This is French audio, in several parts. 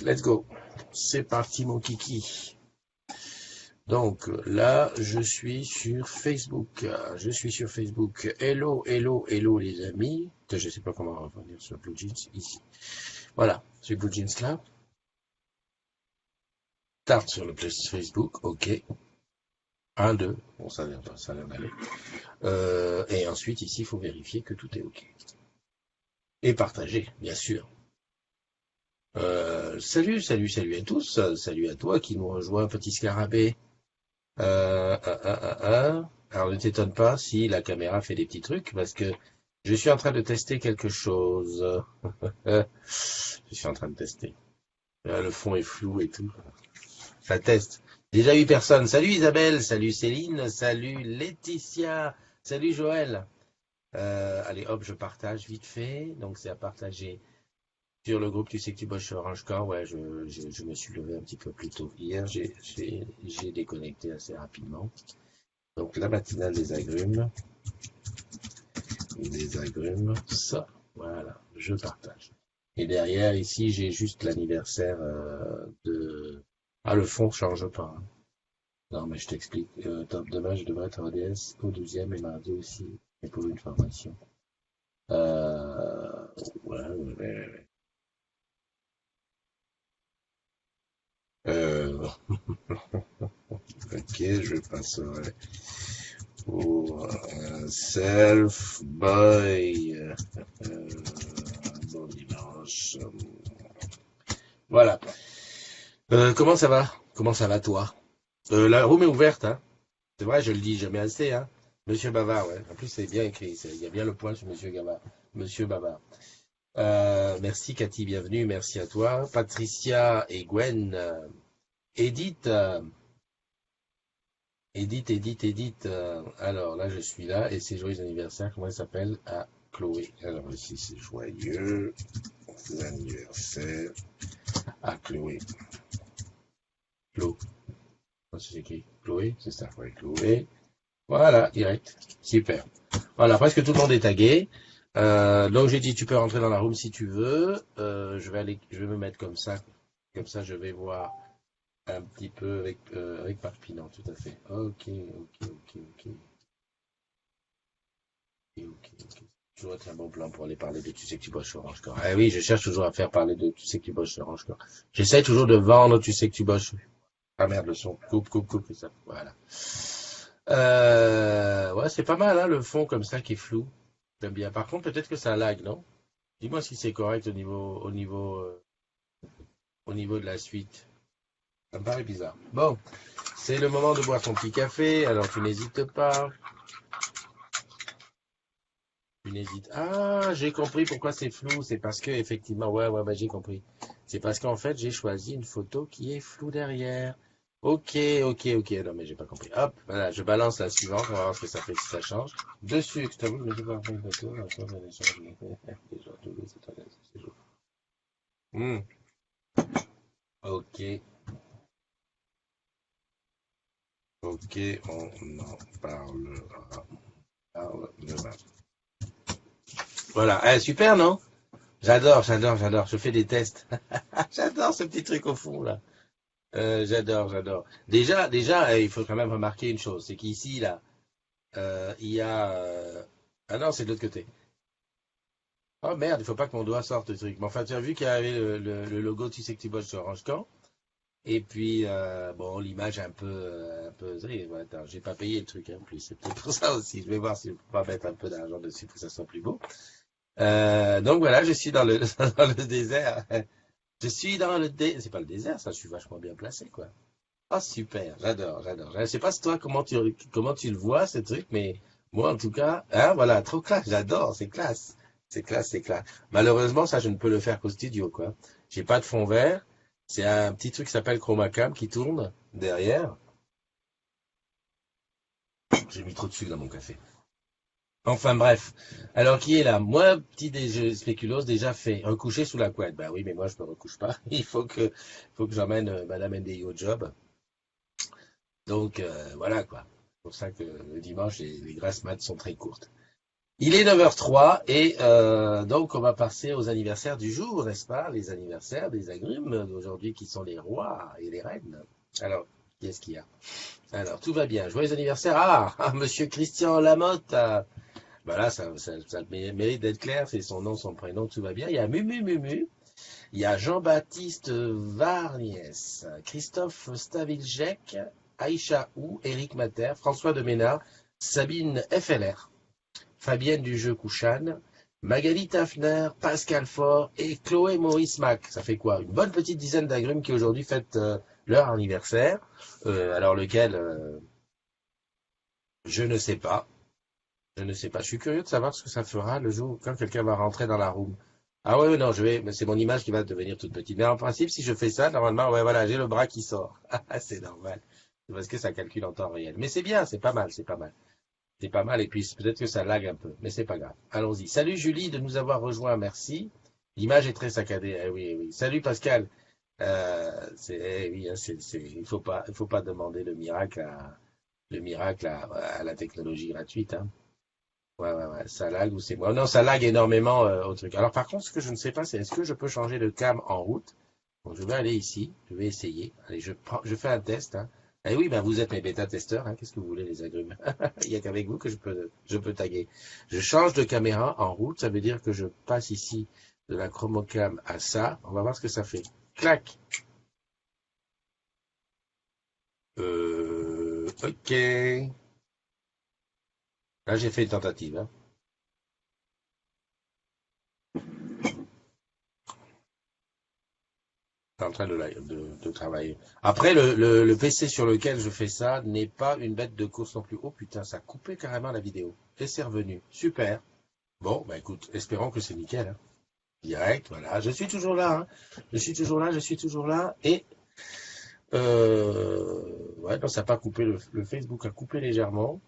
let's go. C'est parti mon kiki. Donc là, je suis sur Facebook. Hello, hello, hello les amis. Je sais pas comment revenir sur Blue Jeans ici. Voilà, sur Blue Jeans là. Start sur le plus Facebook, ok. 1, 2, bon ça a l'air d'aller. Et ensuite ici, il faut vérifier que tout est ok. Et partager, bien sûr. Salut à tous. Salut à toi qui nous rejoint, petit scarabée. Alors ne t'étonne pas si la caméra fait des petits trucs parce que je suis en train de tester quelque chose. Je suis en train de tester. Le fond est flou et tout. Ça teste. Déjà 8 personnes. Salut Isabelle, salut Céline, salut Laetitia, salut Joël. Allez hop, je partage vite fait. Donc c'est à partager sur le groupe. Tu sais que tu bosses sur Orange Core. Ouais, je me suis levé un petit peu plus tôt. Hier, j'ai déconnecté assez rapidement. Donc la matinale des agrumes, ça, voilà, je partage. Et derrière, ici, j'ai juste l'anniversaire de... Ah, le fond change pas. Hein. Non, mais je t'explique. Top, demain, je devrais être en ODS au 12e et mardi aussi, et pour une formation. Ouais. Ok, je passerai pour un self-boy. Bon dimanche. Voilà. Comment ça va? Comment ça va toi? La room est ouverte, hein? C'est vrai, je le dis jamais assez, hein? Monsieur Bavard, ouais. En plus, c'est bien écrit. Il y a bien le point sur Monsieur Bavard. Monsieur Bavard. Merci Cathy, bienvenue. Merci à toi. Patricia et Gwen. Edith. Edith. Alors là, je suis là et c'est joyeux anniversaire. Comment elle s'appelle? Ah, Chloé. Alors ici, c'est joyeux anniversaire à Chloé. Chloé. C'est écrit Chloé, c'est ça, ouais, Chloé. Voilà, direct. Super. Voilà, presque tout le monde est tagué. Donc j'ai dit tu peux rentrer dans la room si tu veux. Je vais me mettre comme ça. Comme ça, je vais voir un petit peu avec Parpinon, tout à fait. Ok. Toujours être un bon plan pour aller parler de tu sais que tu bosses sur Orange Core. Ah oui, je cherche toujours à faire parler de tu sais que tu bosses sur Orange Core. J'essaie toujours de vendre tu sais que tu bosses. Ah merde, le son. Coupe, ça. Voilà. Ouais, c'est pas mal, hein, le fond comme ça qui est flou. J'aime bien. Par contre, peut-être que ça lag, non? Dis-moi si c'est correct au niveau de la suite. Ça me paraît bizarre. Bon, c'est le moment de boire ton petit café, alors tu n'hésites pas. Tu n'hésites. Ah, j'ai compris pourquoi c'est flou. C'est parce que, effectivement, ouais, bah, j'ai compris. C'est parce qu'en fait, j'ai choisi une photo qui est floue derrière. Ok. Non, mais j'ai pas compris. Hop, voilà, je balance la suivante. On va voir ce que ça fait si ça change. Dessus, je t'avoue, je vais voir une photo. Ok, on en parle demain. Voilà, super, non? J'adore. Je fais des tests. J'adore ce petit truc au fond, là. J'adore. Déjà, il faut quand même remarquer une chose, c'est qu'ici, là, il y a... Ah non, c'est de l'autre côté. Oh merde, il faut pas que mon doigt sorte le truc. Mais enfin, tu as vu qu'il y avait le logo, tu sais que tu bosses sur Orange Camp. Et puis, bon, l'image un peu... Ouais, attends, j'ai pas payé le truc, hein, en plus. C'est peut-être pour ça aussi. Je vais voir si je peux pas mettre un peu d'argent dessus pour que ça soit plus beau. Donc voilà, je suis dans le, dans le désert. Je suis dans le désert. C'est pas le désert, ça, je suis vachement bien placé, quoi. Ah, super, j'adore. Je sais pas si toi, comment tu le vois, ce truc, mais moi, en tout cas, hein, voilà, trop classe, j'adore, c'est classe. C'est classe. Malheureusement, ça, je ne peux le faire qu'au studio, quoi. J'ai pas de fond vert. C'est un petit truc qui s'appelle Chromacam qui tourne derrière. J'ai mis trop de sucre dans mon café. Enfin bref. Alors qui est là? Moi, petit spéculoos déjà fait. Recoucher sous la couette. Bah oui, mais moi je me recouche pas. Il faut que j'emmène Madame NDI au job. Donc voilà quoi. C'est pour ça que le dimanche, les grasses maths sont très courtes. Il est 9h03 et donc on va passer aux anniversaires du jour, n'est-ce pas? Les anniversaires des agrumes d'aujourd'hui qui sont les rois et les reines. Alors, qu'est-ce qu'il y a? Alors, tout va bien. Joyeux anniversaire. Ah, Monsieur Christian Lamotte. Bah là, ça mérite d'être clair. C'est son nom, son prénom, tout va bien. Il y a Mumu Mumu. Il y a Jean-Baptiste Varniès, Christophe Staviljek, Aïcha Hou, Éric Mater, François de Ménard, Sabine FLR, Fabienne du jeu Couchane, Magali Tafner, Pascal Faure et Chloé Maurice Mac. Ça fait quoi? Une bonne petite dizaine d'agrumes qui aujourd'hui fêtent leur anniversaire. Alors lequel je ne sais pas. Je ne sais pas. Je suis curieux de savoir ce que ça fera le jour quand quelqu'un va rentrer dans la room. Ah ouais, non, mais c'est mon image qui va devenir toute petite. Mais en principe, si je fais ça, normalement, ouais, voilà, j'ai le bras qui sort. C'est normal. C'est parce que ça calcule en temps réel. Mais c'est bien, c'est pas mal, c'est pas mal. C'est pas mal, et puis peut-être que ça lag un peu, mais c'est pas grave. Allons-y. Salut Julie de nous avoir rejoints, merci. L'image est très saccadée, eh oui, eh oui. Salut Pascal. Oui, hein, il faut pas demander le miracle à la technologie gratuite, hein. Ouais, ouais, ouais, ça lag ou c'est moi. Non, ça lag énormément au truc. Alors par contre, ce que je ne sais pas, c'est est-ce que je peux changer de cam en route? Bon, je vais aller ici, je vais essayer. Allez, je fais un test, hein. Eh oui, ben vous êtes mes bêta-testeurs, hein. Qu'est-ce que vous voulez, les agrumes? Il n'y a qu'avec vous que je peux taguer. Je change de caméra en route, ça veut dire que je passe ici de la chromocam à ça. On va voir ce que ça fait. Clac. Ok. Là, j'ai fait une tentative, hein. En train de travailler. Après, le PC sur lequel je fais ça n'est pas une bête de course non plus. Oh putain, ça a coupé carrément la vidéo. Et c'est revenu. Super. Bon, bah écoute, espérons que c'est nickel, hein. Direct, voilà. Je suis toujours là, hein. Je suis toujours là, je suis toujours là. Et ouais, non, ça n'a pas coupé. Le Facebook a coupé légèrement.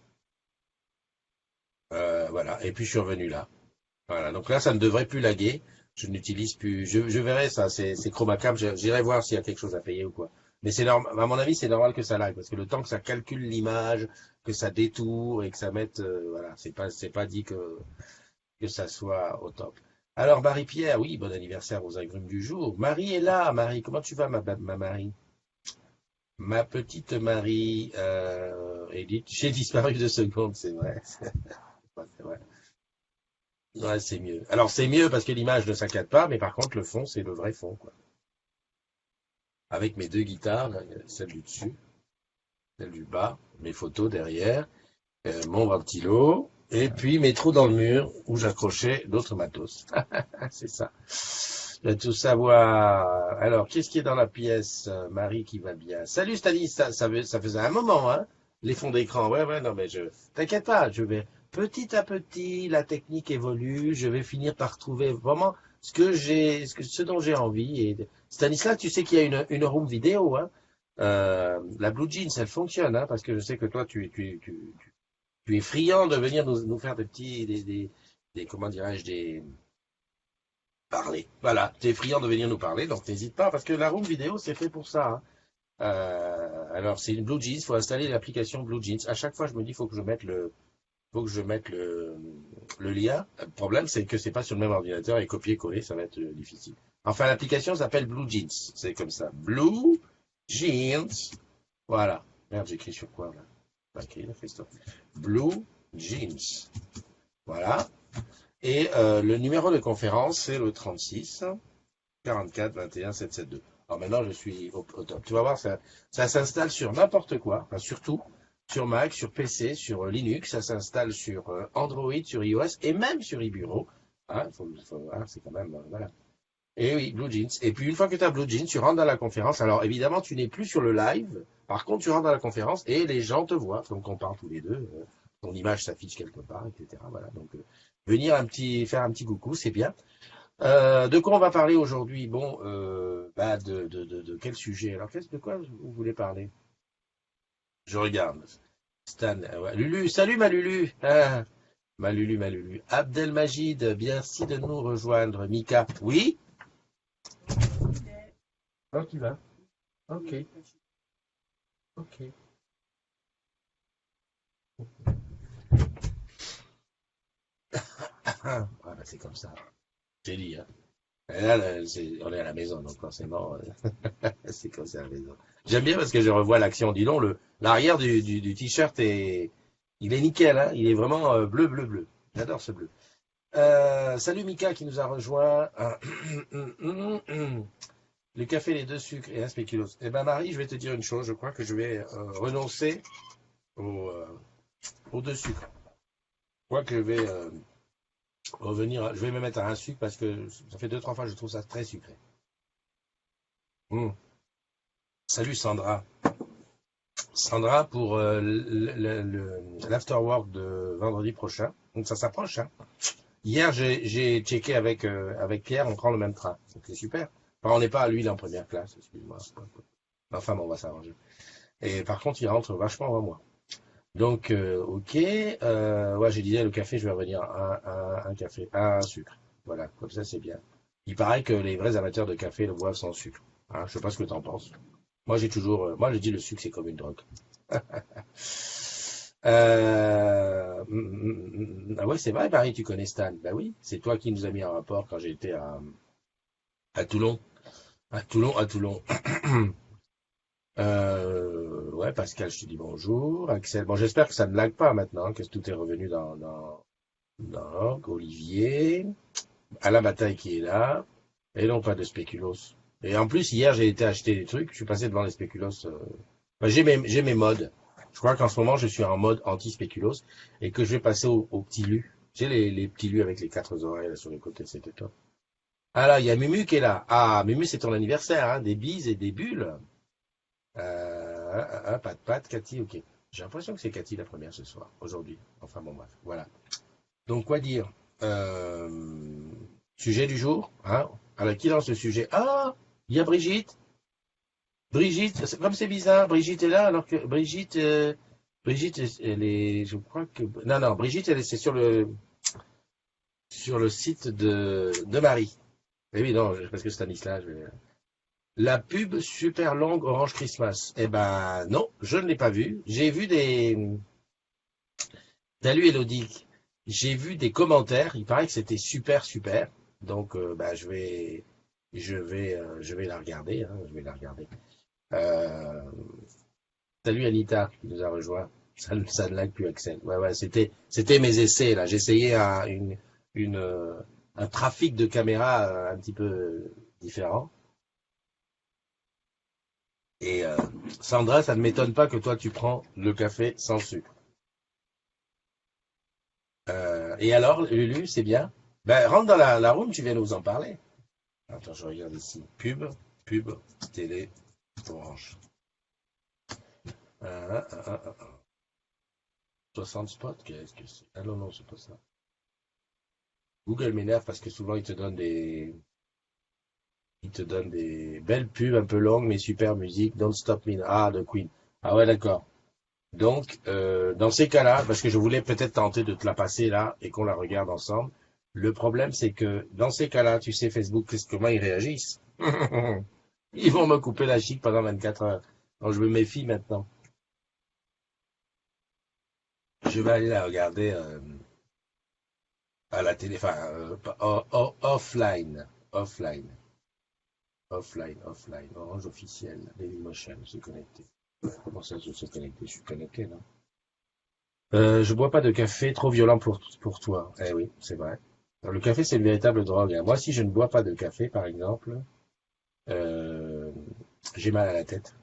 Voilà. Et puis je suis revenu là. Voilà. Donc là, ça ne devrait plus laguer. Je n'utilise plus. Je verrai ça. C'est Chromacam. J'irai voir s'il y a quelque chose à payer ou quoi. Mais c'est normal. À mon avis, c'est normal que ça lag parce que le temps que ça calcule l'image, que ça détourne et que ça mette, voilà, c'est pas dit que ça soit au top. Alors Marie-Pierre, oui, bon anniversaire aux agrumes du jour. Marie est là. Marie, comment tu vas, ma Marie? Ma petite Marie, Edith, j'ai disparu 2 secondes, c'est vrai. C'est vrai. Ouais, c'est mieux. Alors c'est mieux parce que l'image ne saccade pas, mais par contre le fond, c'est le vrai fond, quoi. Avec mes 2 guitares, là, celle du dessus, celle du bas, mes photos derrière, mon ventilo, et puis mes trous dans le mur où j'accrochais d'autres matos. C'est ça. Je vais tout savoir. Alors, qu'est-ce qui est dans la pièce? Marie qui va bien. Salut Stanis, ça faisait un moment, hein? Les fonds d'écran. Ouais, ouais, non, mais t'inquiète pas, je vais, petit à petit, la technique évolue, je vais finir par trouver vraiment ce dont j'ai envie. Et Stanislas, tu sais qu'il y a une room vidéo, hein? La Blue Jeans, elle fonctionne, hein, parce que je sais que toi, tu es friand de venir nous faire comment dirais-je, parler. Voilà, tu es friand de venir nous parler, donc n'hésite pas, parce que la room vidéo, c'est fait pour ça, hein. Alors, c'est une Blue Jeans, il faut installer l'application Blue Jeans. À chaque fois, je me dis, faut que je mette le lien. Le problème, c'est que c'est pas sur le même ordinateur et copier-coller, ça va être difficile. Enfin, l'application s'appelle Blue Jeans. C'est comme ça. Blue Jeans. Voilà. Merde, j'écris sur quoi, là? Pas écrit, là, Christophe. Blue Jeans. Voilà. Et le numéro de conférence, c'est le 36 44 21 772. Alors maintenant, je suis au top. Tu vas voir, ça s'installe sur n'importe quoi, enfin, surtout sur Mac, sur PC, sur Linux, ça s'installe sur Android, sur iOS et même sur eBureau. Hein, hein, c'est quand même, voilà. Et oui, Blue Jeans. Et puis une fois que tu as Blue Jeans, tu rentres dans la conférence. Alors évidemment, tu n'es plus sur le live. Par contre, tu rentres dans la conférence et les gens te voient. Donc on parle tous les deux. Ton image s'affiche quelque part, etc. Voilà. Donc venir faire un petit coucou, c'est bien. De quoi on va parler aujourd'hui? Bon, bah de quel sujet? Alors, de quoi vous voulez parler? Je regarde. Stan, ouais. Lulu, salut ma Lulu. Ah, ma Lulu, ma Lulu. Abdelmajid, merci de nous rejoindre. Mika, oui? Oh, tu vas. Ok, ok. Ah, bah, c'est comme ça. J'ai dit, hein. Et là, on est à la maison, donc forcément, c'est comme ça à la maison. J'aime bien parce que je revois l'action. Dis donc, l'arrière du t-shirt il est nickel, hein. Il est vraiment bleu, bleu, bleu. J'adore ce bleu. Salut Mika qui nous a rejoint. Le café, les deux sucres et un spéculoos. Eh ben Marie, je vais te dire une chose. Je crois que je vais renoncer aux, euh, aux deux sucres. Je crois que je vais revenir. Je vais me mettre à un sucre parce que ça fait deux, trois fois que je trouve ça très sucré. Mm. Salut Sandra. Sandra pour l'afterwork de vendredi prochain. Donc ça s'approche, hein. Hier, j'ai checké avec Pierre, on prend le même train. Donc c'est super. Enfin, on n'est pas à lui en première classe, excuse-moi. Enfin, bon, on va s'arranger. Et par contre, il rentre vachement avant moi. Donc, ok. Ouais, j'ai dit le café, je vais revenir à un café, à un sucre. Voilà, comme ça, c'est bien. Il paraît que les vrais amateurs de café le boivent sans sucre. Hein, je sais pas ce que tu en penses. Moi, j'ai toujours, moi, je dis le sucre, c'est comme une drogue. Ah ouais, c'est vrai, Marie, tu connais Stan. Ben oui, c'est toi qui nous as mis en rapport quand j'étais à Toulon. À Toulon, à Toulon. Ouais, Pascal, je te dis bonjour. Axel, bon, j'espère que ça ne lag pas maintenant, que tout est revenu dans Olivier. Alain Bataille qui est là. Et non, pas de spéculoos. Et en plus, hier, j'ai été acheter des trucs. Je suis passé devant les spéculoos. Enfin, j'ai mes modes. Je crois qu'en ce moment, je suis en mode anti-spéculoos et que je vais passer au petit lu. Tu sais, les petits lus avec les quatre oreilles là, sur les côtés, c'était top. Ah là, il y a Mumu qui est là. Ah, Mumu, c'est ton anniversaire, hein, des bises et des bulles. Pat, Cathy, ok. J'ai l'impression que c'est Cathy la première ce soir, aujourd'hui. Enfin bon, bref, voilà. Donc, quoi dire sujet du jour, hein. Alors, qui lance le sujet? Ah, il y a Brigitte. Brigitte, comme c'est bizarre, Brigitte est là, alors que Brigitte, Brigitte, elle est, je crois que, non, non, Brigitte, c'est sur le site de Marie. Eh oui, non, parce que Stanislas, la pub super longue Orange Christmas. Eh ben, non, je ne l'ai pas vue. J'ai vu salut Elodie, j'ai vu des commentaires. Il paraît que c'était super, super. Donc, bah, je vais la regarder, hein, je vais la regarder. Euh, Salut Anita qui nous a rejoint. Ça ne lag plus Axel. Ouais, ouais, c'était mes essais là. J'essayais une, euh, un trafic de caméra un petit peu différent. Et Sandra, ça ne m'étonne pas que toi tu prends le café sans sucre. Et alors, Lulu, c'est bien? Ben, rentre dans la room, tu viens nous en parler. Attends, je regarde ici. Pub, télé, orange. 60 spots, qu'est-ce que c'est? Ah non, non, c'est pas ça. Google m'énerve parce que souvent il te donne des belles pubs un peu longues mais super musique. Don't Stop Me. Ah, de Queen. Ah ouais, d'accord. Donc, dans ces cas-là, parce que je voulais peut-être tenter de te la passer là et qu'on la regarde ensemble, le problème c'est que dans ces cas-là, tu sais Facebook, comment ils réagissent? Ils vont me couper la chic pendant 24 heures. Donc je me méfie maintenant. Je vais aller la regarder à la télé, enfin, offline. Offline. Offline. Orange officiel. Dailymotion, se connecter. Comment ça, je se connecter? Je suis connecté, là. Je bois pas de café trop violent pour toi. Eh oui, c'est vrai. Alors, le café, c'est une véritable drogue, hein. Moi, si je ne bois pas de café, par exemple, euh, j'ai mal à la tête.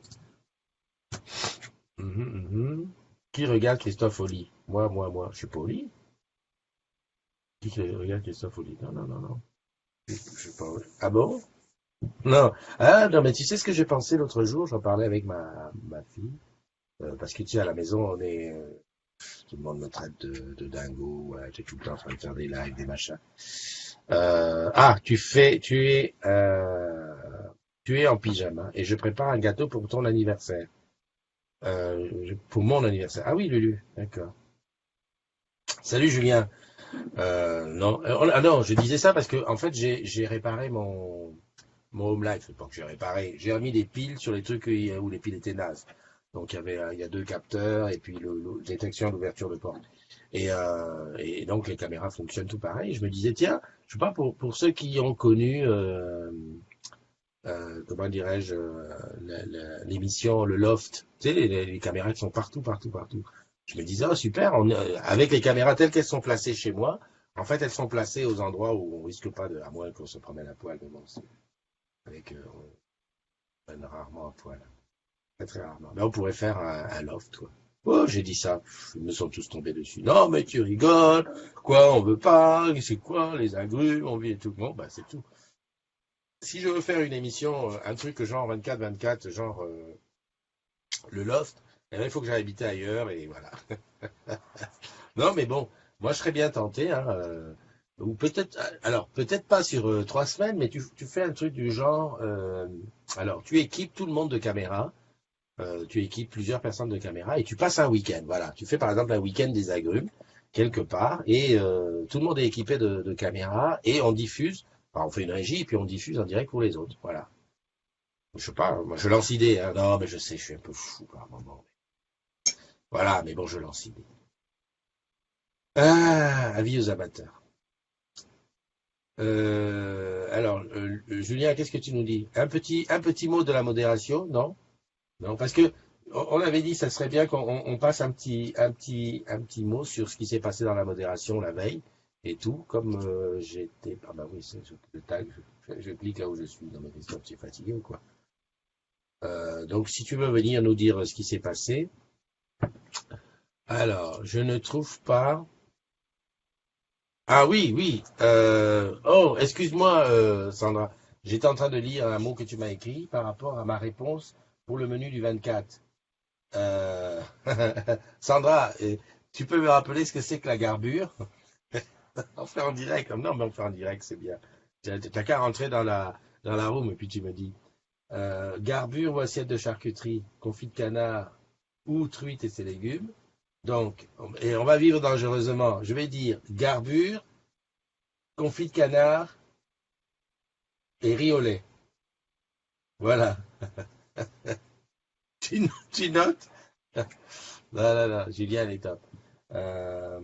Mhm. Qui regarde Christophe Oli? Moi. Je suis pas Oli. Qui regarde Christophe Oli? Non, non, non, non. Je suis pas Oli. Ah bon? Non. Ah non, mais tu sais ce que j'ai pensé l'autre jour? J'en parlais avec ma fille. Parce que tu sais, à la maison, tout le monde me traite de dingo. Ouais, tu es tout le temps en train de faire des lives, des machins. Tu es en pyjama et je prépare un gâteau pour ton anniversaire. Pour mon anniversaire. Ah oui, Lulu, d'accord. Salut Julien. Non, ah non, je disais ça parce que en fait j'ai réparé mon home life. Pas que j'ai réparé. J'ai remis des piles sur les trucs où les piles étaient nazes. Donc il y a deux capteurs et puis détection d'ouverture de porte. Et donc les caméras fonctionnent tout pareil. Je me disais, tiens, je sais pas, pour ceux qui ont connu, comment dirais-je, l'émission Le Loft, tu sais, les caméras qui sont partout, partout, partout. Je me disais, oh super, avec les caméras telles qu'elles sont placées chez moi, en fait, elles sont placées aux endroits où on risque pas de, à moins qu'on se promène à poil, mais bon, avec, on promène rarement à poil. Très, très rarement. Mais on pourrait faire un loft, quoi. Oh, j'ai dit ça. Ils me sont tous tombés dessus. Non, mais tu rigoles. Quoi, on veut pas. C'est quoi, les agrumes, on vit et tout. Bon, bah, c'est tout. Si je veux faire une émission, un truc genre 24-24, genre le loft, eh ben, il faut que j'aille habiter ailleurs et voilà. Non, mais bon, moi, je serais bien tenté, hein, ou peut-être, alors, peut-être pas sur 3 semaines, mais tu fais un truc du genre, alors, tu équipes tout le monde de caméras. Tu équipes plusieurs personnes de caméra et tu passes un week-end. Voilà, tu fais par exemple un week-end des agrumes quelque part et tout le monde est équipé de caméras et on diffuse. Enfin, on fait une régie et puis on diffuse en direct pour les autres. Voilà. Je sais pas, moi je lance idée. Hein. Non, mais je sais, je suis un peu fou par moment. Voilà, mais bon, je lance idée. Ah, avis aux amateurs. Alors, Julien, qu'est-ce que tu nous dis? Un petit mot de la modération, non? Non, parce que on avait dit, ça serait bien qu'on passe un petit mot sur ce qui s'est passé dans la modération la veille et tout. Comme j'étais, ah bah oui, le tag, je clique là où je suis. Non mais Christophe, tu es fatigué ou quoi? Donc si tu veux venir nous dire ce qui s'est passé. Alors, je ne trouve pas. Ah oui, oui. Oh, excuse-moi, Sandra. J'étais en train de lire un mot que tu m'as écrit par rapport à ma réponse pour le menu du 24. Euh, Sandra, tu peux me rappeler ce que c'est que la garbure? On fait en direct. Non, mais on fait en direct, c'est bien. T'as qu'à rentrer dans la room et puis tu me dis. Garbure ou assiette de charcuterie, confit de canard ou truite et ses légumes. Donc, et on va vivre dangereusement. Je vais dire garbure, confit de canard et riz au lait. Voilà. Tu notes? Là, là, là, Julien, elle est top. Euh,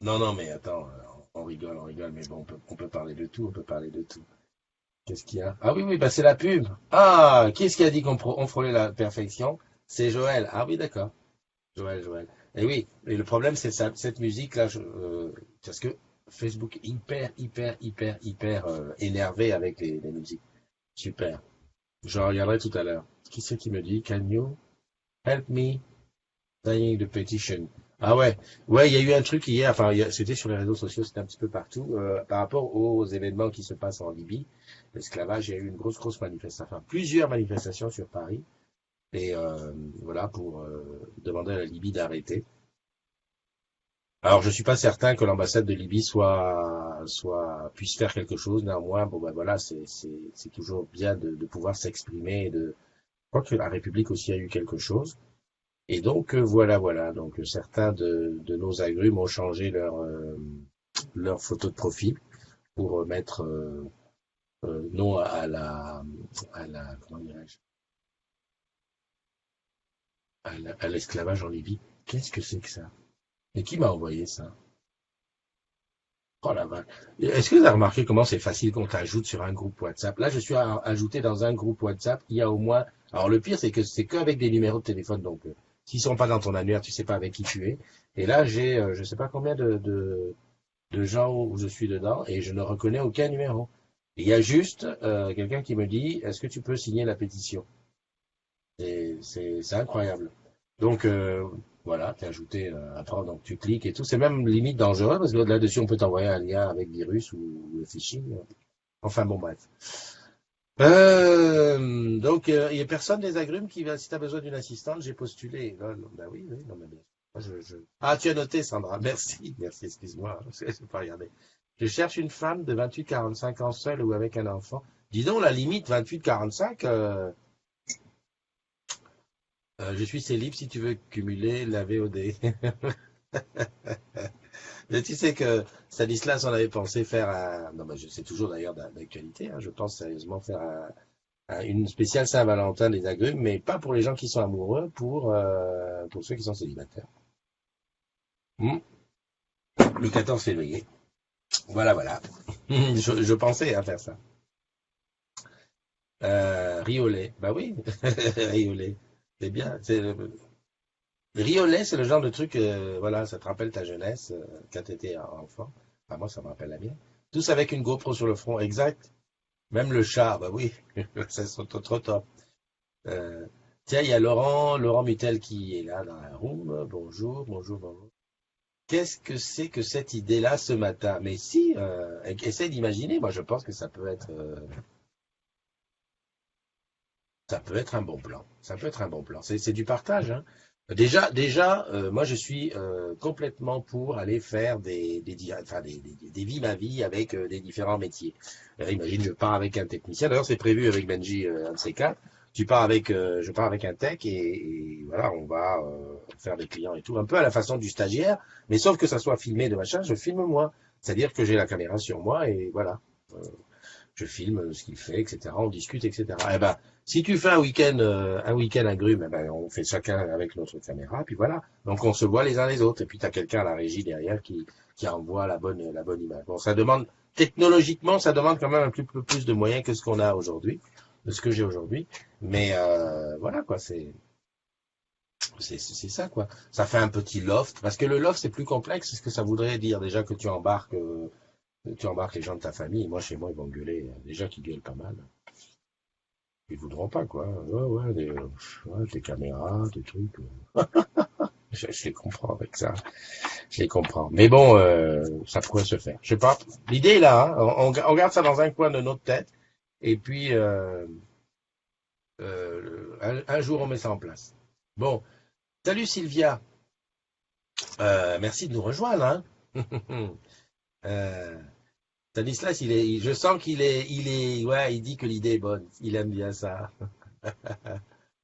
non, non, mais attends, on rigole, mais bon, on peut parler de tout, on peut parler de tout. Qu'est-ce qu'il y a? Ah oui, oui, bah c'est la pub. Ah, qui est-ce qui a dit on frôlait la perfection? C'est Joël. Ah oui, d'accord. Joël, Joël. Et oui, et le problème, c'est cette musique-là, parce que Facebook est hyper énervé avec les musiques. Super. Je regarderai tout à l'heure. Qui c'est qui me dit? Can you help me signing the petition? Ah ouais, ouais, il y a eu un truc hier, enfin, c'était sur les réseaux sociaux, c'était un petit peu partout, par rapport aux événements qui se passent en Libye, l'esclavage, il y a eu une grosse manifestation, enfin, plusieurs manifestations sur Paris, et voilà, pour demander à la Libye d'arrêter. Alors, je suis pas certain que l'ambassade de Libye puisse faire quelque chose, néanmoins, bon ben voilà, c'est toujours bien de pouvoir s'exprimer, je crois que la République aussi a eu quelque chose. Et donc voilà. Donc certains de nos agrumes ont changé leur photo de profil pour mettre non à la comment dirais-je à l'esclavage en Libye. Qu'est-ce que c'est que ça? Et qui m'a envoyé ça? Oh la vache. Est-ce que vous avez remarqué comment c'est facile qu'on t'ajoute sur un groupe WhatsApp? Là, je suis ajouté dans un groupe WhatsApp. Il y a au moins. Alors le pire, c'est que c'est qu'avec des numéros de téléphone. Donc, s'ils sont pas dans ton annuaire, tu sais pas avec qui tu es. Et là, j'ai, je sais pas combien de gens où je suis dedans et je ne reconnais aucun numéro. Il y a juste quelqu'un qui me dit, est-ce que tu peux signer la pétition? C'est incroyable. Donc voilà, t'es ajouté après, donc tu cliques et tout. C'est même limite dangereux parce que là-dessus, on peut t'envoyer un lien avec virus ou le phishing. Enfin bon, bref. Donc, il n'y a personne des agrumes qui va, si tu as besoin d'une assistante, j'ai postulé. Non, non, ben oui, oui, non, mais bien. Ah, tu as noté, Sandra. Merci, merci, excuse-moi. Je n'ai pas regardé. Je cherche une femme de 28-45 ans seule ou avec un enfant. Dis donc, la limite 28-45, je suis célib si tu veux cumuler la VOD. Mais tu sais que Stanislas, on avait pensé faire un. Non, mais je sais toujours d'ailleurs d'actualité, hein, je pense sérieusement faire un. Une spéciale Saint-Valentin des agrumes, mais pas pour les gens qui sont amoureux, pour ceux qui sont célibataires. Hmm. Le 14 février. Voilà, voilà. Je pensais à faire ça. Riolet. Bah oui, Riolet. C'est bien. Riolet, c'est le genre de truc, voilà, ça te rappelle ta jeunesse quand tu étais enfant. Enfin, moi, ça me rappelle la mienne. Tous avec une GoPro sur le front, exact. Même le chat, bah oui, ça c'est trop top. Euh, tiens, il y a Laurent Mutel qui est là dans la room. Bonjour, bonjour, bonjour. Qu'est-ce que c'est que cette idée-là ce matin? Mais si, essaie d'imaginer. Moi, je pense que ça peut être un bon plan. Ça peut être un bon plan. C'est du partage, hein. Déjà, moi, je suis complètement pour aller faire des vies ma vie avec des différents métiers. Imagine, je pars avec un technicien. D'ailleurs, c'est prévu avec Benji, un de ces quatre. Je pars avec un tech et voilà, on va faire des clients et tout, un peu à la façon du stagiaire, mais sauf que ça soit filmé de machin, je filme moi. C'est-à-dire que j'ai la caméra sur moi et voilà. Euh, je filme ce qu'il fait, etc. On discute, etc. Eh ben, si tu fais un week-end agrume, eh ben, on fait chacun avec notre caméra, puis voilà. Donc on se voit les uns les autres, et puis tu as quelqu'un à la régie derrière qui envoie la bonne image. Bon, ça demande, technologiquement, ça demande quand même un peu plus de moyens que ce qu'on a aujourd'hui, de ce que j'ai aujourd'hui. Mais voilà, quoi, c'est ça, quoi. Ça fait un petit loft, parce que le loft, c'est plus complexe, parce que ça voudrait dire déjà que tu embarques les gens de ta famille. Moi, chez moi, ils vont gueuler. Déjà qu'ils gueulent pas mal. Ils voudront pas, quoi. Ouais, des caméras, des trucs. Je les comprends avec ça. Je les comprends. Mais bon, ça pourrait se faire. Je sais pas. L'idée est là, hein. On garde ça dans un coin de notre tête. Et puis, un jour, on met ça en place. Bon. Salut Sylvia. Merci de nous rejoindre, hein. euh, Stanislas, je sens ouais, il dit que l'idée est bonne. Il aime bien ça.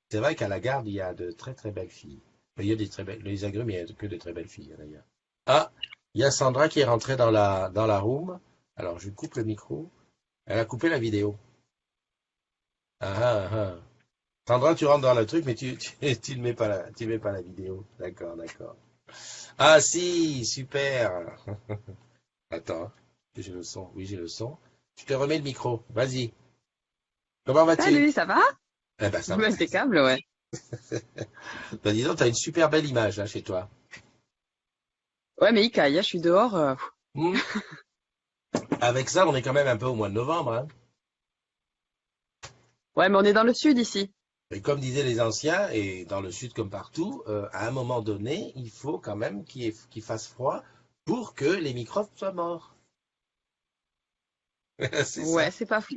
C'est vrai qu'à la garde, il y a de très très belles filles. Il y a des très belles, les agrumes, il y a que de très belles filles d'ailleurs. Ah, il y a Sandra qui est rentrée dans la room. Alors je coupe le micro. Elle a coupé la vidéo. Ah, ah, ah. Sandra, tu rentres dans le truc, mais tu ne mets pas tu mets pas la vidéo. D'accord, d'accord. Ah si, super. Attends, j'ai le son. Oui, j'ai le son. Je te remets le micro. Vas-y. Comment vas-tu? Salut, ça va? Eh ben ça va. Impeccable, ouais. Ben dis donc, t'as une super belle image là chez toi. Ouais, mais il caille, hein, je suis dehors. Hmm. Avec ça, on est quand même un peu au mois de novembre, hein. Ouais, mais on est dans le sud ici. Et comme disaient les anciens, et dans le sud comme partout, à un moment donné, il faut quand même qu'il fasse froid pour que les microbes soient morts. C'est Ouais, ça. c'est pas fou.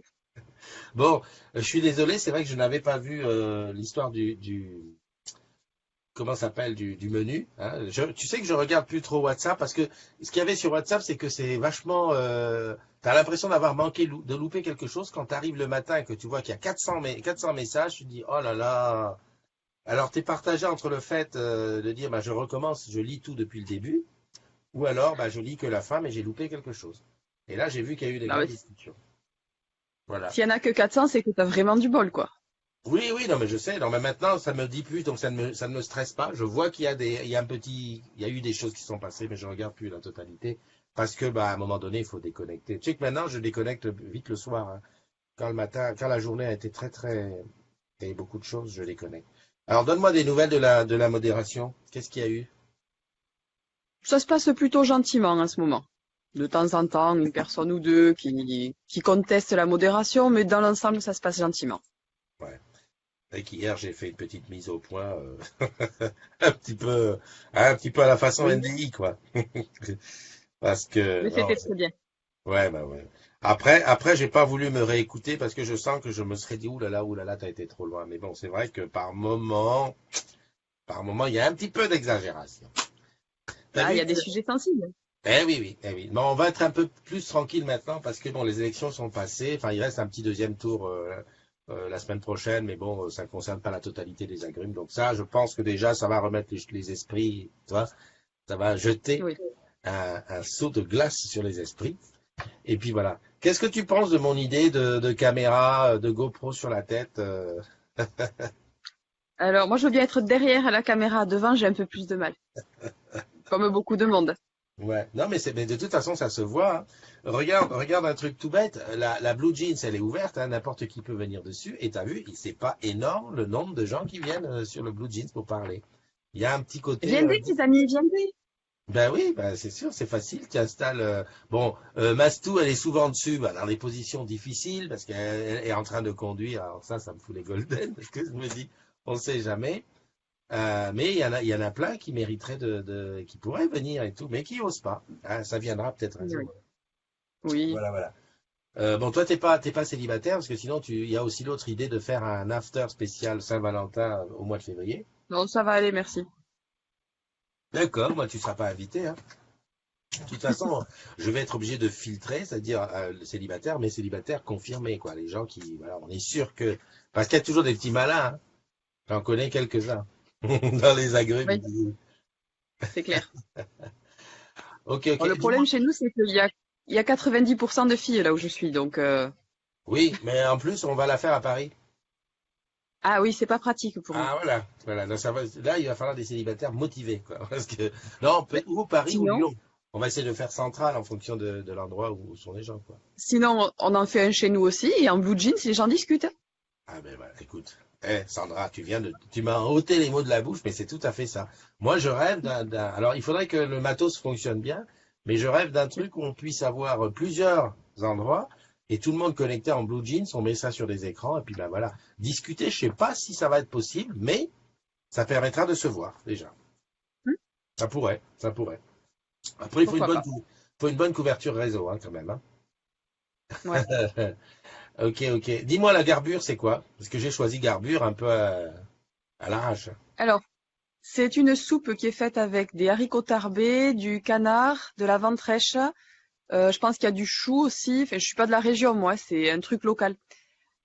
Bon, je suis désolé, c'est vrai que je n'avais pas vu l'histoire comment ça s'appelle, du menu, hein. Tu sais que je regarde plus trop WhatsApp parce que ce qu'il y avait sur WhatsApp, c'est que c'est vachement. T'as l'impression d'avoir de louper quelque chose quand tu arrives le matin et que tu vois qu'il y a 400 messages, tu te dis oh là là. Alors t'es partagé entre le fait de dire bah, je recommence, je lis tout depuis le début, ou alors bah, je lis que la fin mais j'ai loupé quelque chose. Et là j'ai vu qu'il y a eu des Non, mais grandes discussions. Voilà. s'il y en a que 400, c'est que t'as vraiment du bol, quoi. Oui, oui, non, mais je sais. Non, mais maintenant, ça me dit plus, donc ça ne me stresse pas. Je vois qu'il y a il y a eu des choses qui sont passées, mais je regarde plus la totalité parce que, bah, à un moment donné, il faut déconnecter. Tu sais que maintenant, je déconnecte vite le soir, hein. Quand le matin, quand la journée a été il y a eu beaucoup de choses, je déconnecte. Alors, donne-moi des nouvelles de la modération. Qu'est-ce qu'il y a eu? Ça se passe plutôt gentiment en ce moment. De temps en temps, une personne ou deux qui conteste la modération, mais dans l'ensemble, ça se passe gentiment. Ouais. Et qu'hier, j'ai fait une petite mise au point, un petit peu, un petit peu à la façon Oui, NDI, quoi. Parce que, mais non, c'était très bien. ouais, bah ouais. Après, j'ai pas voulu me réécouter parce que je sens que je me serais dit, ouh là là, t'as été trop loin. Mais bon, c'est vrai que par moment, il y a un petit peu d'exagération. T'as Ah, il y vu a des que... sujets sensibles. Eh oui, oui, eh oui. Bon, on va être un peu plus tranquille maintenant parce que bon, les élections sont passées. Enfin, il reste un petit deuxième tour la semaine prochaine, mais bon, ça ne concerne pas la totalité des agrumes. Donc ça, je pense que déjà, ça va remettre les esprits, tu vois, ça va jeter Oui. un seau de glace sur les esprits. Et puis voilà. Qu'est-ce que tu penses de mon idée de caméra, de GoPro sur la tête? Alors, moi, je veux bien être derrière la caméra. Devant, j'ai un peu plus de mal. Comme beaucoup de monde. Ouais. Non, mais de toute façon, ça se voit, hein. Regarde un truc tout bête. La Blue Jeans, elle est ouverte, hein, n'importe qui peut venir dessus. Et t'as vu, c'est pas énorme le nombre de gens qui viennent sur le Blue Jeans pour parler. Il y a un petit côté. Viendez, les amis, viendez. Ben oui, ben c'est sûr, c'est facile. Tu installes. Bon, Mastou, elle est souvent dessus, ben, dans des positions difficiles parce qu'elle est en train de conduire. Alors ça me fout les golden parce que je me dis, on sait jamais. Mais il y en a plein qui mériteraient qui pourraient venir et tout, mais qui osent pas. Hein, ça viendra peut-être un Oui. jour. Oui. Voilà, voilà. Bon, toi, t'es pas célibataire parce que sinon, il y a aussi l'autre idée de faire un after spécial Saint-Valentin au mois de février. Non, ça va aller, merci. D'accord, moi, tu seras pas invité, hein. De toute façon, je vais être obligé de filtrer, c'est-à-dire le célibataire, mais célibataire confirmé, quoi. Les gens qui, voilà, on est sûr que, parce qu'il y a toujours des petits malins, hein. J'en connais quelques-uns dans les Oui, agrumes. c'est clair. Ok, Bon, ok. le Dis-moi. problème chez nous, c'est qu'il y a 90% de filles là où je suis. Donc, Oui, mais en plus, on va la faire à Paris. ah oui, c'est pas pratique pour nous. Ah, voilà. Voilà. Donc, là, il va falloir des célibataires motivés, quoi. Parce que, non, Mais ou Paris ou sinon, Lyon. On va essayer de faire central en fonction de l'endroit où sont les gens, quoi. sinon, on en fait un chez nous aussi. Et en blue jeans, les gens discutent. Ah ben voilà, écoute. Sandra, tu m'as ôté les mots de la bouche, mais c'est tout à fait ça. Moi, je rêve alors, il faudrait que le matos fonctionne bien, mais je rêve d'un truc où on puisse avoir plusieurs endroits et tout le monde connecté en blue jeans, on met ça sur des écrans et puis ben voilà. Discuter, je sais pas si ça va être possible, mais ça permettra de se voir, déjà. Hmm. Ça pourrait, ça pourrait. Après, il faut Pourquoi pas? faut une bonne couverture réseau, hein, quand même, hein. Ouais. Ok, ok. Dis-moi, la garbure, c'est quoi? Parce que j'ai choisi garbure un peu à l'arrache. Alors, c'est une soupe qui est faite avec des haricots tarbés, du canard, de la ventrèche. Je pense qu'il y a du chou aussi. Enfin, je suis pas de la région, moi. C'est un truc local.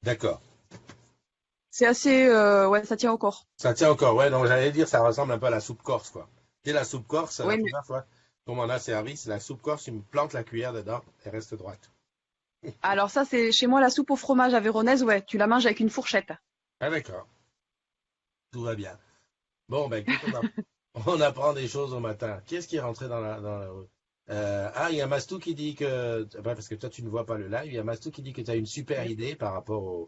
D'accord. C'est assez, ouais, ça tient au corps. Ça tient encore, ouais. Donc j'allais dire, ça ressemble un peu à la soupe corse, quoi. Tu sais, la soupe corse, la Oui, mais première fois qu'on m'en a servi, c'est la soupe corse, tu me plantes la cuillère dedans, elle reste droite. alors ça, c'est chez moi la soupe au fromage avéronaise. Ouais, tu la manges avec une fourchette. Ah d'accord, tout va bien. Bon, ben écoute, on apprend des choses au matin. Qui est-ce qui est rentré dans la rue? Il y a Mastou qui dit que, parce que toi tu ne vois pas le live, il y a Mastou qui dit que tu as une super Oui. idée par rapport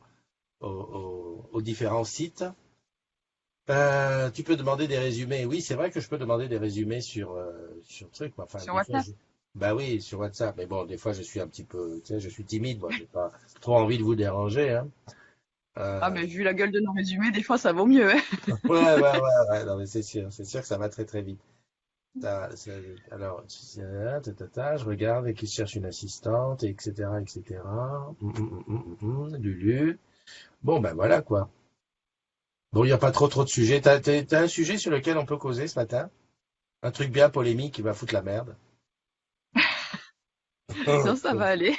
aux différents sites. Tu peux demander des résumés. Oui, c'est vrai que je peux demander des résumés sur truc. Enfin, Sur des fois, WhatsApp. bah oui, sur WhatsApp. Mais bon, des fois, je suis un petit peu, tu sais, je suis timide. Moi, j'ai pas trop envie de vous déranger, hein. Ah, Euh, mais vu la gueule de nos résumés, des fois, ça vaut mieux, hein. ouais. Non, mais c'est sûr que ça va très très vite. Alors, je regarde et qui cherche une assistante, etc., etc. Lulu. Bon, ben voilà quoi. Bon, il n'y a pas trop de sujets. T'as un sujet sur lequel on peut causer ce matin? Un truc bien polémique qui va foutre la merde. Non, ça va aller.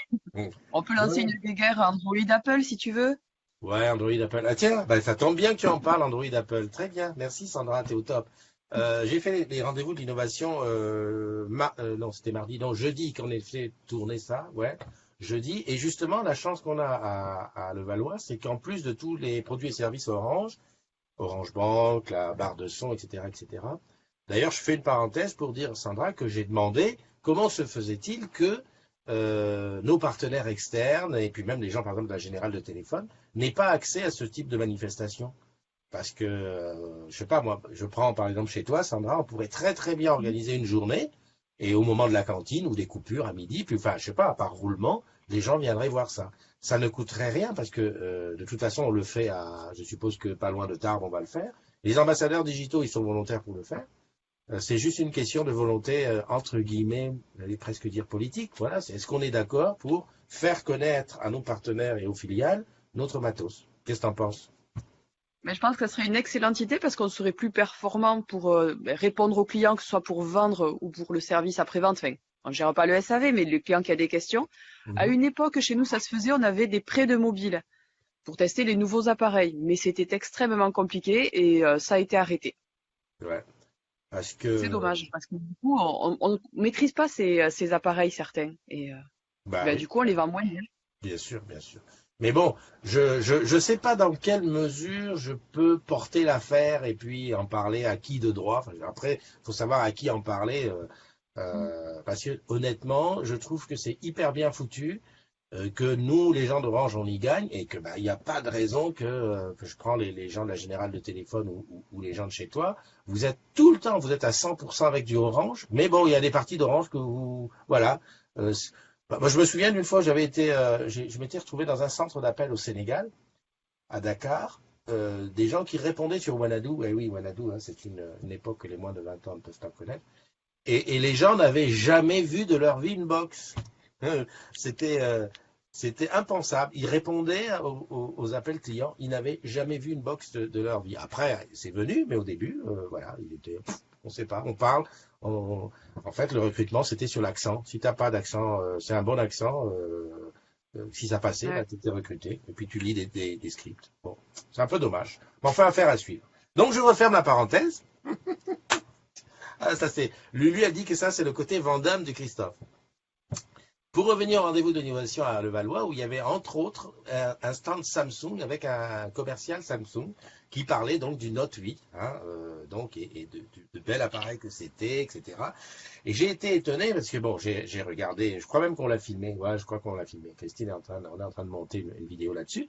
On peut lancer Ouais, une guéguerre Android Apple si tu veux. ouais, Android Apple. Ah tiens, bah, ça tombe bien que tu en parles, Android Apple. Très bien, merci Sandra, t'es au top. J'ai fait les rendez-vous de l'innovation, non, c'était mardi, non, jeudi qu'on ait fait tourner ça, ouais, jeudi. Et justement, la chance qu'on a à Levallois, c'est qu'en plus de tous les produits et services Orange, Orange Bank, la barre de son, etc., etc. D'ailleurs, je fais une parenthèse pour dire, Sandra, que j'ai demandé comment se faisait-il que nos partenaires externes, et puis même les gens, par exemple, de la Générale de téléphone, n'aient pas accès à ce type de manifestation. Parce que, je sais pas, moi, je prends par exemple chez toi, Sandra, on pourrait très très bien organiser une journée, et au moment de la cantine ou des coupures à midi, puis enfin, je sais pas, par roulement, les gens viendraient voir ça. Ça ne coûterait rien parce que de toute façon, on le fait je suppose que pas loin de Tarbes, on va le faire. Les ambassadeurs digitaux, ils sont volontaires pour le faire. C'est juste une question de volonté, entre guillemets, j'allais presque dire politique. Voilà, est-ce qu'on est d'accord pour faire connaître à nos partenaires et aux filiales notre matos? Qu'est-ce que t'en penses? Mais je pense que ce serait une excellente idée parce qu'on serait plus performant pour répondre aux clients, que ce soit pour vendre ou pour le service après-vente. Enfin, on ne gère pas le SAV, mais le client qui a des questions. À Mhm. une époque, chez nous, ça se faisait, on avait des prêts de mobile pour tester les nouveaux appareils. Mais c'était extrêmement compliqué et ça a été arrêté. Ouais, parce C'est que dommage parce que du coup, on maîtrise pas ces appareils certains. Et Bah Ben, oui, du coup, on les vend moins cher. bien sûr, bien sûr. Mais bon, je sais pas dans quelle mesure je peux porter l'affaire et puis en parler à qui de droit. Enfin, après, faut savoir à qui en parler. Mm. Parce que honnêtement, je trouve que c'est hyper bien foutu, que nous, les gens d'Orange, on y gagne et que bah il n'y a pas de raison que je prends les gens de la Générale de téléphone ou les gens de chez toi. Vous êtes tout le temps, vous êtes à 100% avec du Orange. Mais bon, il y a des parties d'Orange que vous, voilà. Euh, bah, moi, je me souviens d'une fois, je m'étais retrouvé dans un centre d'appel au Sénégal, à Dakar, des gens qui répondaient sur Wanadoo. Et oui, Wanadoo, hein, c'est une époque que les moins de 20 ans ne peuvent pas connaître. Et les gens n'avaient jamais vu de leur vie une box. C'était c'était impensable. Ils répondaient aux appels clients. Ils n'avaient jamais vu une box de leur vie. Après, c'est venu, mais au début, voilà, il était, on ne sait pas. On parle. En fait, le recrutement, c'était sur l'accent. Si t'as pas d'accent, c'est un bon accent. Si ça passait, bah, Ouais. tu étais recruté. Et puis tu lis des scripts. Bon, c'est un peu dommage. Mais enfin, affaire à suivre. Donc, je referme la parenthèse. Ah, ça c'est. Lulu a dit que ça, c'est le côté Vandame de Christophe. Pour revenir au rendez-vous d'innovation à Levallois, où il y avait entre autres un stand Samsung avec un commercial Samsung qui parlait donc du Note 8, hein, donc et de bel appareil que c'était, etc. Et j'ai été étonné parce que bon, j'ai regardé, je crois même qu'on l'a filmé, ouais, je crois qu'on l'a filmé. Christine on est en train de monter une vidéo là-dessus.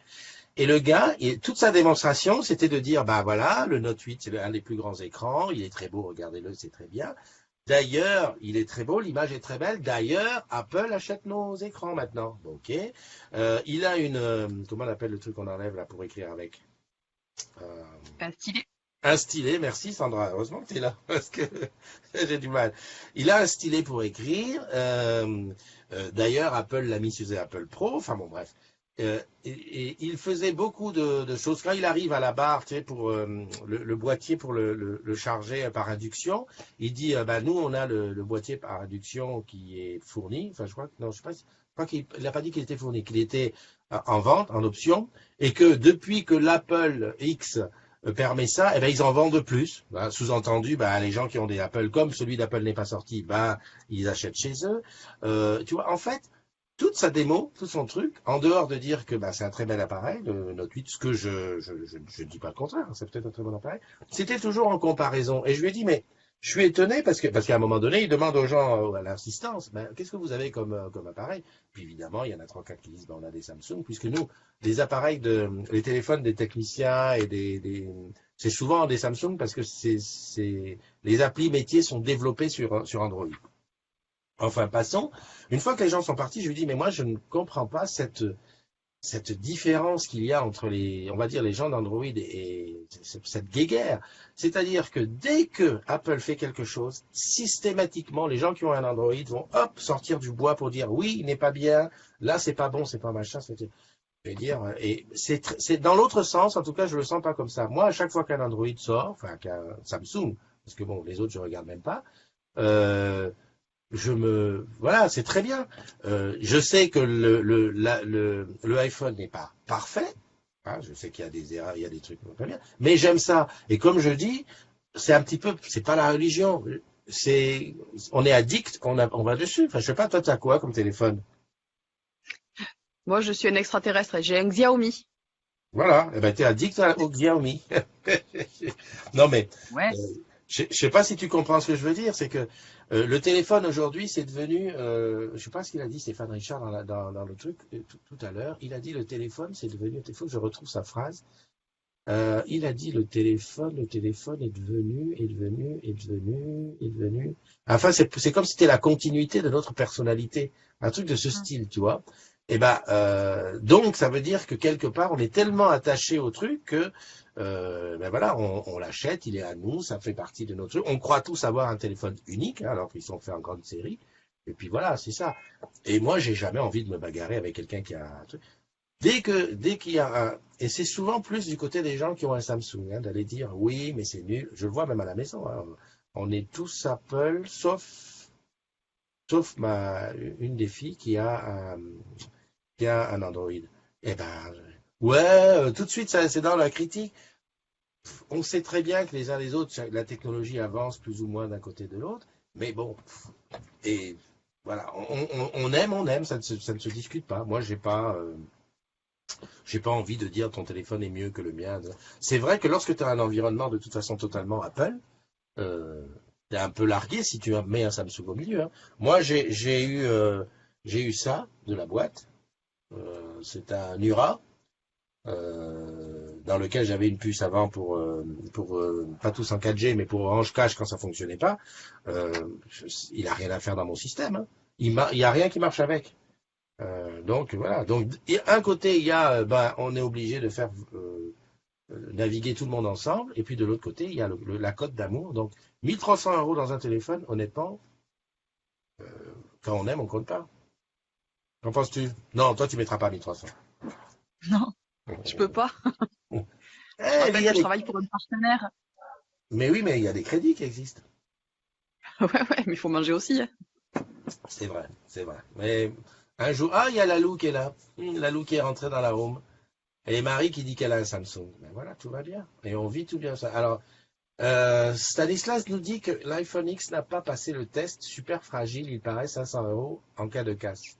Et le gars, toute sa démonstration, c'était de dire, bah voilà, le Note 8, c'est un des plus grands écrans, il est très beau, regardez-le, c'est très bien. D'ailleurs, il est très beau, l'image est très belle. D'ailleurs, Apple achète nos écrans maintenant. Ok. Il a comment on appelle le truc qu'on enlève là pour écrire avec? Euh, Un stylet. un stylet, merci Sandra. Heureusement que tu es là parce que j'ai du mal. Il a un stylet pour écrire. D'ailleurs, Apple l'a mis sur ses Apple Pro. Enfin bon, bref. Et il faisait beaucoup de choses. Quand il arrive à la barre, tu sais, pour le boîtier pour le charger par induction, il dit bah, nous, on a le boîtier par induction qui est fourni. Enfin, je crois que, non, je sais pas, je crois qu'il n'a pas dit qu'il était fourni, qu'il était en vente, en option, et que depuis que l'Apple X permet ça, eh ben, ils en vendent plus. Ben, sous-entendu, ben, les gens qui ont des Apple, comme celui d'Apple n'est pas sorti, ben, ils achètent chez eux. Tu vois, en fait, toute sa démo, tout son truc, en dehors de dire que ben, c'est un très bel appareil, le Note 8, ce que je ne dis pas le contraire, c'est peut-être un très bon appareil, c'était toujours en comparaison. Et je lui ai dit, mais je suis étonné parce qu'à un moment donné, il demande aux gens, à l'assistance, ben, qu'est-ce que vous avez comme appareil? Puis évidemment, il y en a 3-4 qui disent, ben, on a des Samsung, puisque nous, les téléphones des techniciens et c'est souvent des Samsung parce que les applis métiers sont développés sur Android. Enfin, passons. Une fois que les gens sont partis, je lui dis, mais moi, je ne comprends pas cette différence qu'il y a entre on va dire, les gens d'Android et cette guéguerre. C'est-à-dire que dès que Apple fait quelque chose, systématiquement, les gens qui ont un Android vont, hop, sortir du bois pour dire, oui, il n'est pas bien, là, c'est pas bon, c'est pas machin, je vais dire, et c'est dans l'autre sens, en tout cas, je le sens pas comme ça. Moi, à chaque fois qu'un Android sort, enfin qu'un Samsung, parce que bon, les autres je regarde même pas, euh, voilà, c'est très bien. Je sais que le iPhone n'est pas parfait. Hein, je sais qu'il y a des erreurs, il y a des trucs pas bien, mais j'aime ça. Et comme je dis, c'est un petit peu, c'est pas la religion. On est addict, on va dessus. Enfin, je sais pas, toi, t'as quoi comme téléphone? Moi, je suis un extraterrestre et j'ai un Xiaomi. Voilà, eh ben, t'es addict au Xiaomi. Non, mais Ouais. euh, je sais pas si tu comprends ce que je veux dire, c'est que le téléphone aujourd'hui, c'est devenu, je sais pas ce qu'il a dit Stéphane Richard dans le truc tout à l'heure. Il a dit le téléphone, c'est devenu, il faut que je retrouve sa phrase. Il a dit le téléphone est devenu. Enfin, c'est comme si c'était la continuité de notre personnalité, un truc de ce style, tu vois. Et ben, donc ça veut dire que quelque part, on est tellement attaché au truc que, ben voilà, on l'achète, il est à nous, ça fait partie de notre truc. On croit tous avoir un téléphone unique, hein, alors qu'ils sont faits en grande série. Et puis voilà, c'est ça. Et moi, j'ai jamais envie de me bagarrer avec quelqu'un qui a un truc. Dès qu'il y a et c'est souvent plus du côté des gens qui ont un Samsung, hein, d'aller dire oui, mais c'est nul. Je le vois même à la maison, hein. On est tous Apple, sauf une des filles qui a un Android. Eh ben, ouais, tout de suite, ça, c'est dans la critique. On sait très bien que les uns les autres, la technologie avance plus ou moins d'un côté de l'autre, mais bon, et Voilà, on aime, ça ne se discute pas. Moi, j'ai pas envie de dire ton téléphone est mieux que le mien. C'est vrai que lorsque tu as un environnement de toute façon totalement Apple, euh, t'es un peu largué si tu mets un Samsung au milieu, hein. Moi, j'ai eu ça de la boîte. C'est un Nura dans lequel j'avais une puce avant pour pas tous en 4G, mais pour Orange Cash quand ça fonctionnait pas. Il a rien à faire dans mon système, hein. Il y a rien qui marche avec. Donc voilà. Donc un côté, il y a, on est obligé de faire naviguer tout le monde ensemble, et puis de l'autre côté, il y a la cote d'amour. Donc 1 300 € dans un téléphone, honnêtement, quand on aime, on compte pas. Qu'en penses-tu? Non, toi, tu mettras pas 1 300. Non, je peux pas. Je Eh, mais, rappelle que je travaille pour une partenaire. mais oui, mais il y a des crédits qui existent. Ouais, ouais, mais il faut manger aussi, hein. C'est vrai, c'est vrai. Mais un jour, ah, il y a Lalou qui est là. Lalou qui est rentrée dans la home. Et Marie qui dit qu'elle a un Samsung. Ben voilà, tout va bien. Et on vit tout bien ça. Alors, Stanislas nous dit que l'iPhone X n'a pas passé le test, super fragile, il paraît 500 € en cas de casse.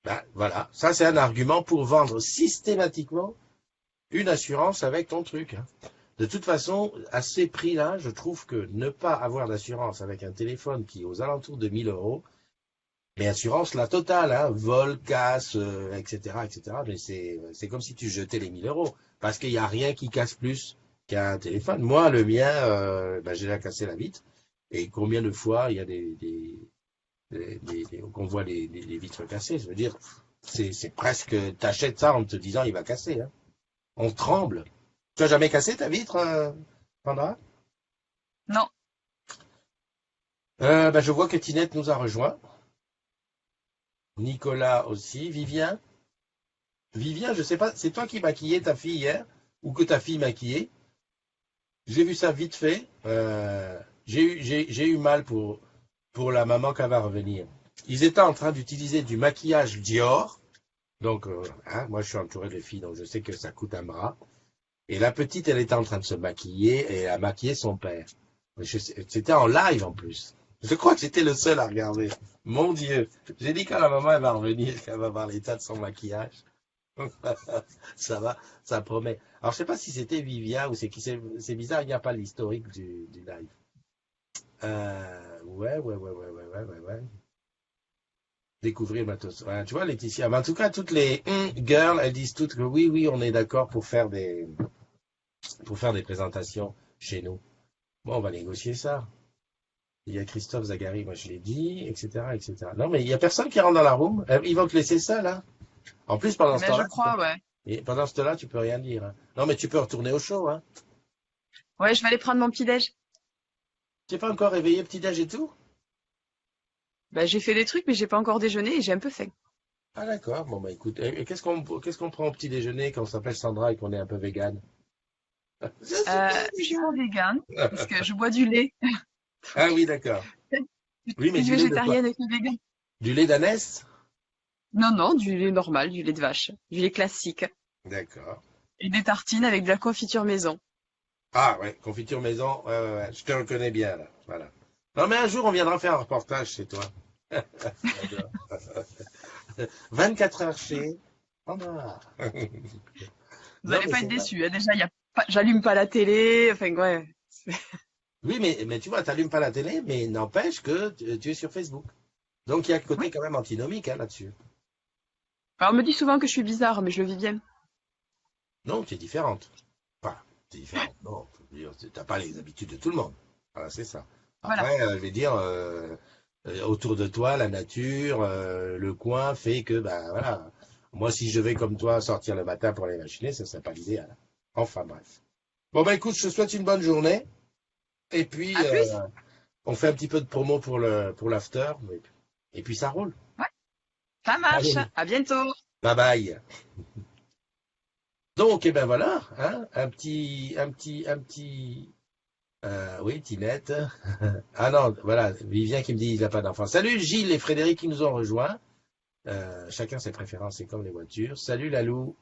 Ben voilà, ça c'est un argument pour vendre systématiquement une assurance avec ton truc, hein. De toute façon, à ces prix-là, je trouve que ne pas avoir d'assurance avec un téléphone qui est aux alentours de 1 000 €, mais assurance la totale, hein, vol, casse, etc., etc. Mais c'est comme si tu jetais les 1 000 €, parce qu'il n'y a rien qui casse plus qu'un téléphone. Moi, le mien, j'ai déjà cassé la vitre. Et combien de fois il y a qu'on voit les vitres cassées? Je veux dire, c'est presque, t'achètes ça en te disant il va casser, hein. On tremble. Tu as jamais cassé ta vitre, Sandra? Non. Je vois que Tinette nous a rejoint. Nicolas aussi. Vivien, je sais pas, c'est toi qui maquillais ta fille hier ou que ta fille maquillait? J'ai vu ça vite fait. J'ai eu mal pour la maman qui va revenir. Ils étaient en train d'utiliser du maquillage Dior. Donc, moi, je suis entouré de filles, donc je sais que ça coûte un bras. Et la petite, elle était en train de se maquiller et elle a maquillé son père. C'était en live en plus. Je crois que j'étais le seul à regarder. Mon Dieu. J'ai dit quand la maman elle va revenir, qu'elle va voir l'état de son maquillage. Ça va, ça promet. Alors, je sais pas si c'était Vivia ou c'est qui. C'est bizarre, il n'y a pas l'historique du live. Ouais. Découvrir le matos. Ouais, tu vois, Laetitia. Mais en tout cas, toutes les girls, elles disent toutes que oui, on est d'accord pour faire des présentations chez nous. Bon, on va négocier ça. Il y a Christophe Zagari, moi je l'ai dit, etc., etc. Non, mais il y a personne qui rentre dans la room. Ils vont te laisser ça, là. En plus, pendant ce Mais je temps-là, crois, ouais. et pendant ce temps-là, tu peux rien dire, hein. Non, mais tu peux retourner au show, hein. Ouais, je vais aller prendre mon petit déj. Tu n'es pas encore réveillé, petit-déj et tout? J'ai fait des trucs, mais j'ai pas encore déjeuné et j'ai un peu faim. Ah, d'accord. Bon, bah, écoute. Et qu'est-ce qu'on prend au petit déjeuner quand on s'appelle Sandra et qu'on est un peu vegan? Je suis pas Je suis pas vegan. végane, puisque je bois du lait. Ah oui, d'accord. Je Oui, mais suis du lait de quoi? végétarienne et pas végane. Du lait d'ânesse? Non, non, du lait normal, du lait de vache, du lait classique. D'accord. Et des tartines avec de la confiture maison. Ah ouais, confiture maison, ouais, je te reconnais bien là. Voilà. Non mais un jour on viendra faire un reportage chez toi. J'adore. 24 heures chez Sandra. Vous Non allez mais pas c'est être vrai. déçus, hein. Déjà, j'allume pas la télé. Enfin, ouais. Oui, mais tu vois, t'allumes pas la télé, mais n'empêche que tu es sur Facebook. Donc il y a un côté Oui. quand même antinomique, hein, là-dessus. Alors, on me dit souvent que je suis bizarre, mais je le vis bien. Non, tu es différente. Enfin, tu es différente. Non, je veux dire, t'as pas les habitudes de tout le monde. Voilà, c'est ça. Voilà. Après, je vais dire, autour de toi, la nature, le coin fait que, ben voilà. Moi, si je vais comme toi sortir le matin pour aller machiner, ce serait pas l'idéal. Enfin, bref. Bon, ben écoute, je te souhaite une bonne journée. Et puis, À plus. on fait un petit peu de promo pour l'after. Et puis, ça roule. Ouais, ça marche. Allez, À bientôt. bye bye. Donc, eh ben voilà, hein, oui, Tinette. Ah non, voilà, Vivien qui me dit il n'a pas d'enfant. Salut Gilles et Frédéric qui nous ont rejoints. Chacun ses préférences, c'est comme les voitures. Salut Lalou,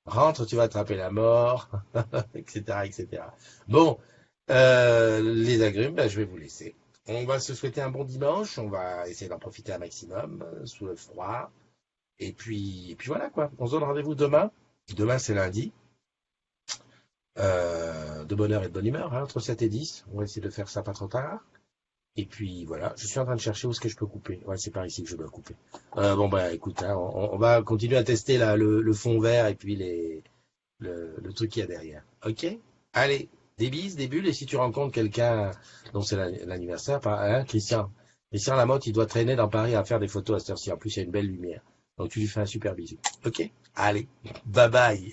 rentre, tu vas attraper la mort, etc., etc. Bon, les agrumes, ben, je vais vous laisser. On va se souhaiter un bon dimanche. On va essayer d'en profiter un maximum sous le froid. Et puis voilà quoi. On se donne rendez-vous demain. Demain, c'est lundi. De bonne heure et de bonne humeur, hein, entre 7 et 10. On va essayer de faire ça pas trop tard. Et puis voilà, je suis en train de chercher où est-ce que je peux couper. Ouais, c'est par ici que je dois couper. Bon bah écoute, hein, on va continuer à tester là, le fond vert et puis le truc qu'il y a derrière. Ok? Allez, des bises, des bulles, et si tu rencontres quelqu'un dont c'est l'anniversaire, hein, Christian Lamotte, il doit traîner dans Paris à faire des photos à cette heure-ci. En plus, il y a une belle lumière. Donc tu lui fais un super bisou. Ok? Allez, bye bye.